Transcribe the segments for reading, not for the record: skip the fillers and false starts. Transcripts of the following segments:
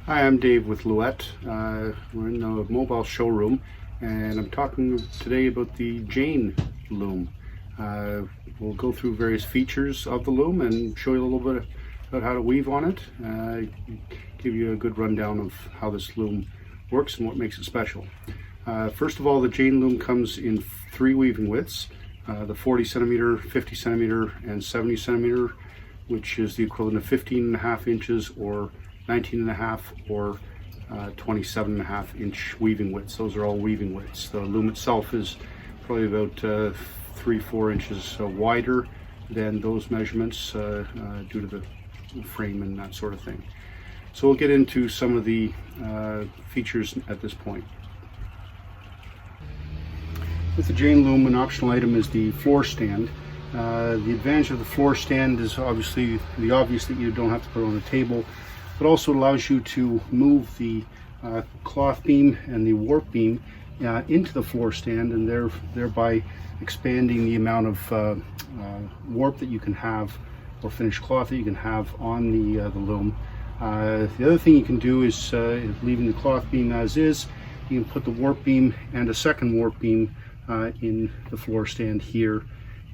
Hi, I'm Dave with Louet. We're in the mobile showroom and I'm talking today about the Jane loom. We'll go through various features of the loom and show you a little bit about how to weave on it. Give you a good rundown of how this loom works and what makes it special. First of all, the Jane loom comes in 3 weaving widths, the 40 centimeter, 50 centimeter, and 70 centimeter, which is the equivalent of 15.5 inches or 19.5 or 27.5 inch weaving widths. Those are all weaving widths. The loom itself is probably about 3-4 inches wider than those measurements due to the frame and that sort of thing. So we'll get into some of the features at this point. With the Jane loom, an optional item is the floor stand. The advantage of the floor stand is obviously the obvious that you don't have to put it on a table, but also allows you to move the cloth beam and the warp beam into the floor stand, and thereby expanding the amount of warp that you can have, or finished cloth that you can have on the loom. The other thing you can do is, leaving the cloth beam as is, you can put the warp beam and a second warp beam in the floor stand here.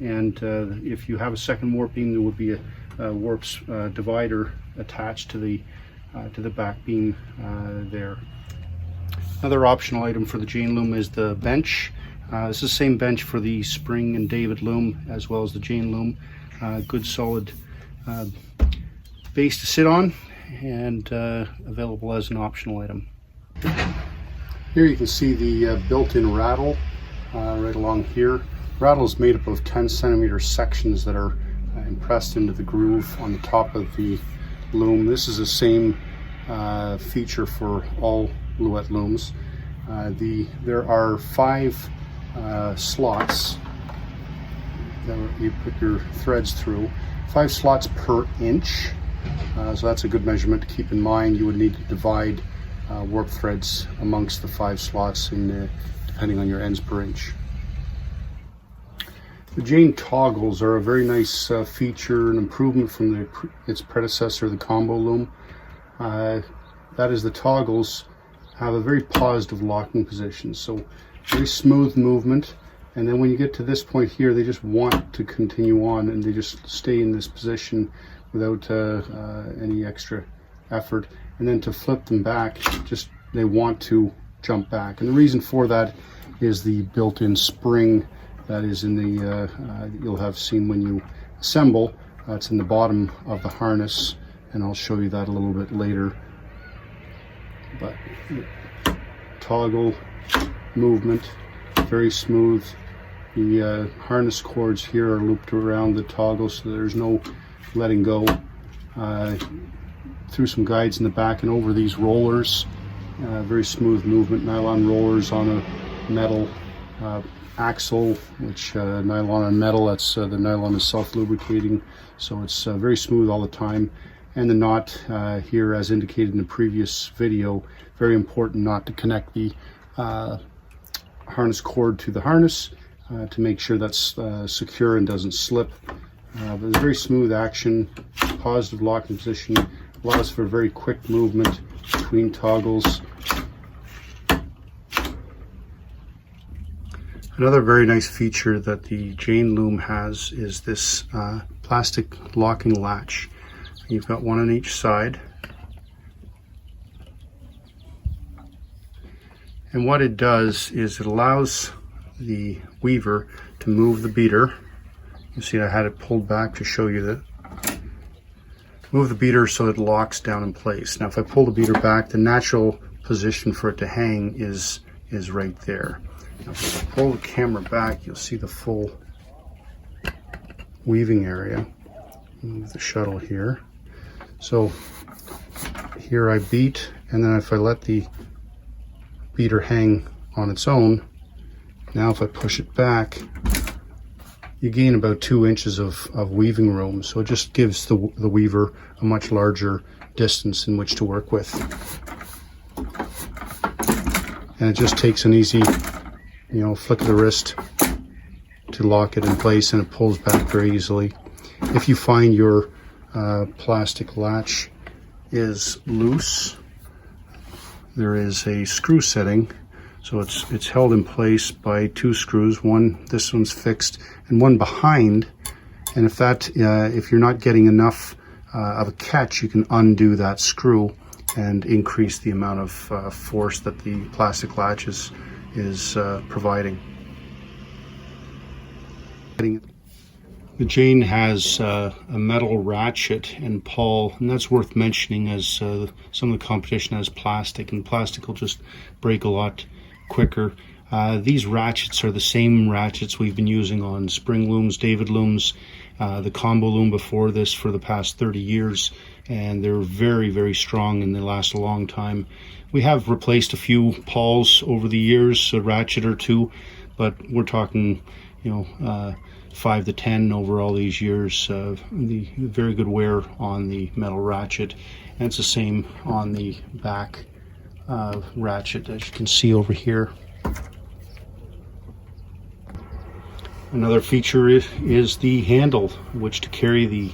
And if you have a second warp beam, there would be a warp divider attached to the back beam there. Another optional item for the Jane loom is the bench. This is the same bench for the Spring and David loom as well as the Jane loom. Good solid base to sit on, and available as an optional item. Here you can see the built-in rattle right along here. Rattle is made up of 10 centimeter sections that are impressed into the groove on the top of the loom. This is the same feature for all Louet looms. There are 5 slots that you put your threads through. 5 slots per inch, so that's a good measurement to keep in mind. You would need to divide warp threads amongst the 5 slots depending on your ends per inch. The Jane toggles are a very nice feature and improvement from its predecessor, the combo loom. That is, the toggles have a very positive locking position, so very smooth movement, and then when you get to this point here, they just want to continue on and they just stay in this position without any extra effort. And then to flip them back, just they want to jump back, and the reason for that is the built-in spring that is in the you'll have seen when you assemble. It's in the bottom of the harness, and I'll show you that a little bit later. But toggle movement, very smooth. The harness cords here are looped around the toggle, so there's no letting go. Through some guides in the back and over these rollers, very smooth movement. Nylon rollers on a metal axle, which nylon and metal, that's the nylon is self-lubricating, so it's very smooth all the time. And the knot here, as indicated in the previous video, very important knot to connect the harness cord to the harness to make sure that's secure and doesn't slip. But it's very smooth action, positive locking position, allows for very quick movement between toggles. Another very nice feature that the Jane loom has is this plastic locking latch. You've got one on each side. And what it does is it allows the weaver to move the beater. You see I had it pulled back to show you that. Move the beater so it locks down in place. Now if I pull the beater back, the natural position for it to hang is right there. Now, if I pull the camera back, you'll see the full weaving area. Move the shuttle here. So here I beat, and then if I let the beater hang on its own, now if I push it back, you gain about 2 inches of weaving room. So it just gives the weaver a much larger distance in which to work with. And it just takes an easy, flick of the wrist to lock it in place, and it pulls back very easily. If you find your plastic latch is loose, there is a screw setting. So it's held in place by 2 screws. This one's fixed, and one behind. And if you're not getting enough of a catch, you can undo that screw and increase the amount of force that the plastic latch is providing. The Jane has a metal ratchet and pawl, and that's worth mentioning, as some of the competition has plastic, and plastic will just break a lot quicker. These ratchets are the same ratchets we've been using on spring looms, David looms, the combo loom before this for the past 30 years, and they're very, very strong and they last a long time. We have replaced a few pawls over the years, a ratchet or 2, but we're talking, 5 to 10 over all these years. The very good wear on the metal ratchet, and it's the same on the back ratchet, as you can see over here. Another feature is the handle, which to carry the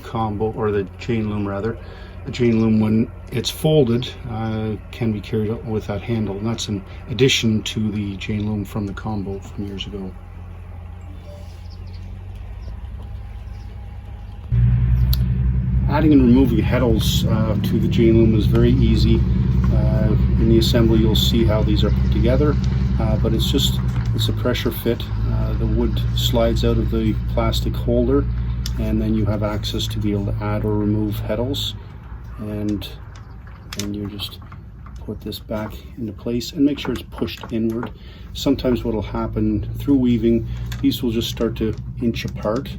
combo, or the Jane loom rather. The Jane loom, when it's folded, can be carried with that handle, and that's an addition to the Jane loom from the combo from years ago. Adding and removing heddles to the Jane loom is very easy. In the assembly you'll see how these are put together, but it's a pressure fit. The wood slides out of the plastic holder, and then you have access to be able to add or remove heddles, and you just put this back into place and make sure it's pushed inward. Sometimes what will happen through weaving, these will just start to inch apart,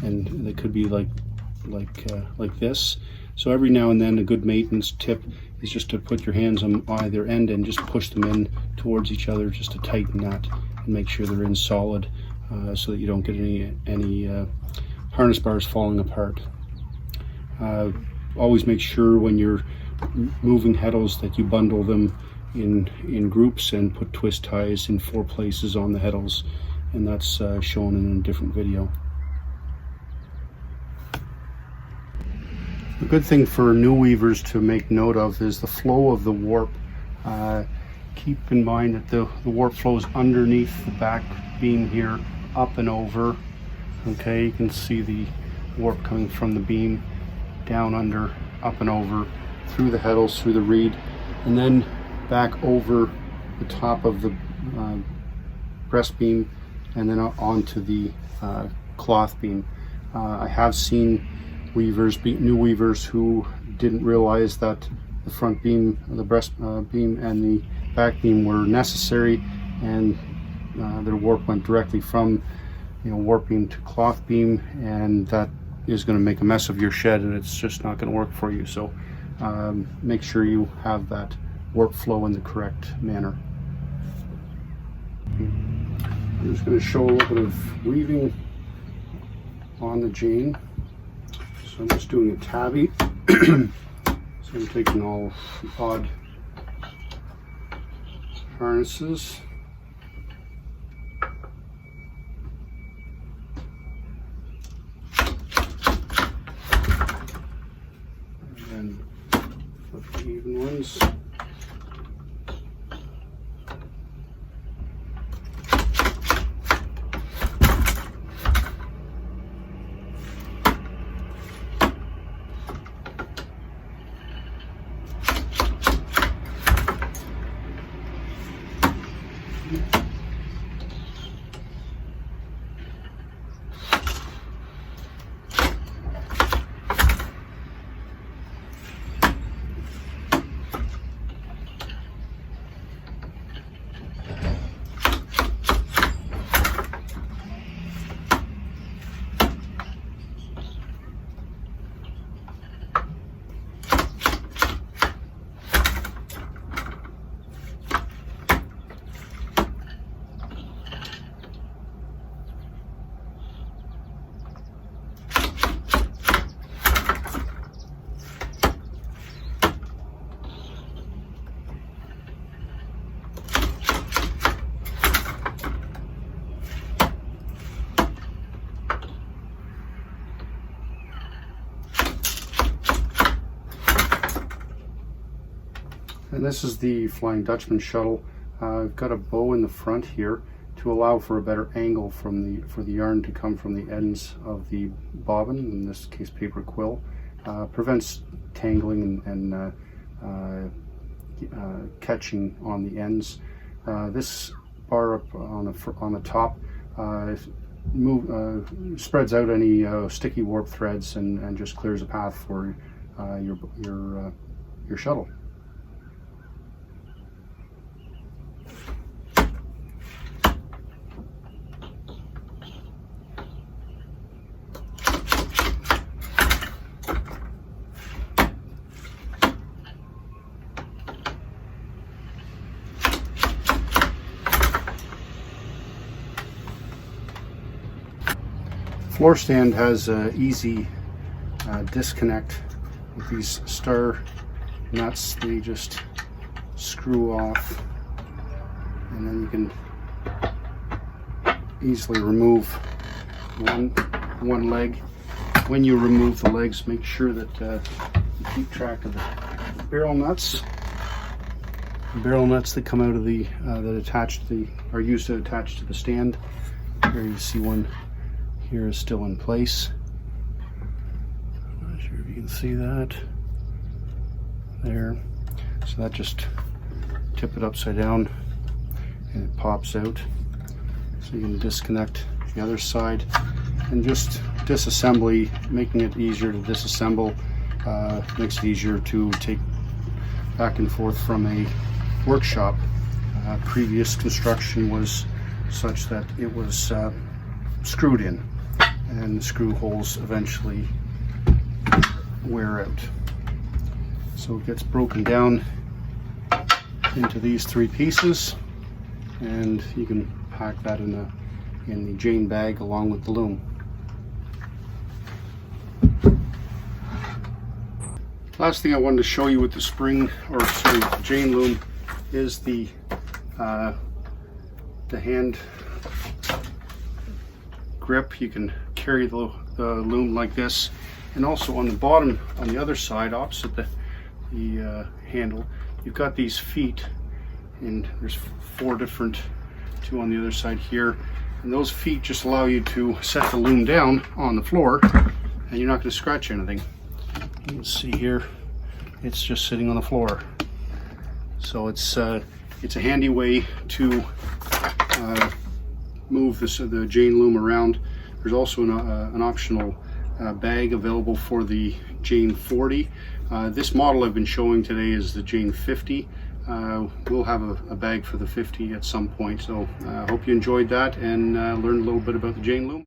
and they could be like this. So every now and then a good maintenance tip is just to put your hands on either end and just push them in towards each other, just to tighten that and make sure they're in solid, so that you don't get any harness bars falling apart. Always make sure when you're moving heddles that you bundle them in groups and put twist ties in 4 places on the heddles, and that's shown in a different video. A good thing for new weavers to make note of is the flow of the warp. Keep in mind that the warp flows underneath the back beam here, up and over. Okay, you can see the warp coming from the beam, down, under, up and over, through the heddles, through the reed, and then back over the top of the breast beam, and then onto the cloth beam. I have seen new weavers who didn't realize that the front beam, the breast beam, and the back beam were necessary, and their warp went directly from warp beam to cloth beam, and that is going to make a mess of your shed, and it's just not going to work for you. So make sure you have that warp flow in the correct manner. I'm just going to show a little bit of weaving on the Jane. So I'm just doing a tabby. So I'm taking all odd harnesses. And then flip the even ones. And this is the Flying Dutchman shuttle. I've got a bow in the front here to allow for a better angle for the yarn to come from the ends of the bobbin, in this case paper quill. Prevents tangling and catching on the ends. This bar up on the top spreads out any sticky warp threads and just clears a path for your shuttle. Floor stand has an easy disconnect with these star nuts. They just screw off, and then you can easily remove one leg. When you remove the legs, make sure that you keep track of the barrel nuts. The barrel nuts that come out of the are used to attach to the stand. Here you see one. Here is still in place. I'm not sure if you can see that. There. So that just tip it upside down and it pops out. So you can disconnect the other side, and just disassembly, making it easier to disassemble, makes it easier to take back and forth from a workshop. Previous construction was such that it was screwed in, and the screw holes eventually wear out. So it gets broken down into these three pieces, and you can pack that in the Jane bag along with the loom. Last thing I wanted to show you with the the Jane loom is the hand grip. You can carry the loom like this, and also on the bottom, on the other side, opposite the handle, you've got these feet, and there's two on the other side here, and those feet just allow you to set the loom down on the floor, and you're not going to scratch anything. You can see here, it's just sitting on the floor. So it's a handy way to move the Jane loom around. There's also an optional bag available for the Jane 40. This model I've been showing today is the Jane 50. We'll have a bag for the 50 at some point. So I hope you enjoyed that and learned a little bit about the Jane loom.